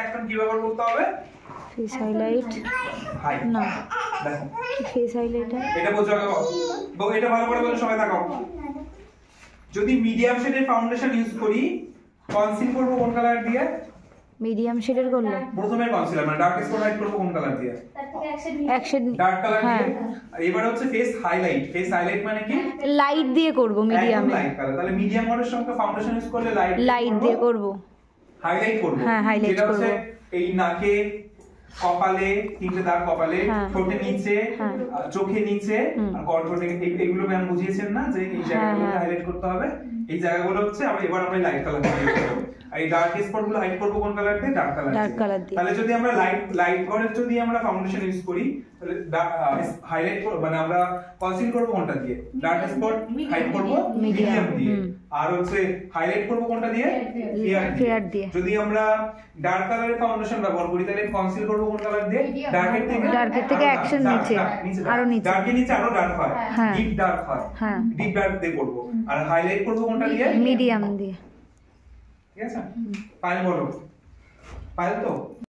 এখন কি ব্যবহার করতে হবে? ফেস হাইলাইট না, দেখো ফেস হাইলাইট এটা বোঝো আগে বাবু, এটা ভালো করে বলো, সবাই তাকাও। যদি মিডিয়াম শেডের ফাউন্ডেশন ইউজ করি, কনসিল করব কোন কালার দিয়ে? মিডিয়াম শেডের করলে প্রথমে কনসিলার মানে ডার্ক স্পট হাইড করব কোন কালার দিয়ে? এক শেড ডার্ক কালার দিয়ে। আর এবারে হচ্ছে ফেস হাইলাইট। ফেস হাইলাইট মানে কি? লাইট দিয়ে করব মিডিয়ামে। Light colour. তাহলে মিডিয়াম মডেলের সঙ্গে ফাউন্ডেশন ইউজ করলে লাইট দিয়ে করব, হাইলাইট করব। হ্যাঁ হাইলাইট করব। এই নাকে, কপালে, তিনটে দাগ কপালে, ঠোঁটের নিচে, চোখের নিচে আর কণ্ঠে, এগুলো ম্যাম বুঝিয়েছেন না যে এই জায়গাগুলো হাইলাইট করতে হবে। এই জায়গাগুলো হচ্ছে এবার আমরা লাইট কালার দিয়ে করব। আর এই ডার্ক স্পট গুলো হাইড করব কোন কালার দিয়ে? ডার্ক কালার দিয়ে। তাহলে যদি আমরা লাইট ঘরের যদি আমরা ফাউন্ডেশন ইউজ করি, তাহলে হাইলাইট করব মানে আমরা কনসিল করব কোনটা দিয়ে? ডার্ক স্পট হাইড করব মিডিয়াম দিয়ে। আর হচ্ছে হাইলাইট করব কোনটা দিয়ে? ফেয়ার দিয়ে। যদি আমরা ডার্ক কালারের ফাউন্ডেশন ব্যবহার করি, তাহলে কনসিল করব কোন কালার দিয়ে? ডার্কের থেকে অ্যাকশন নিচে, আরো নিচে, ডার্কের নিচে আরো ডার্ক হয়, ডিপ ডার্ক হয়, ডিপ ডার্ক দিয়ে করব। আর হাইলাইট করব কোনটা দিয়ে? মিডিয়াম দিয়ে। ঠিক আছে? পায়েল বলো, পায়েল তো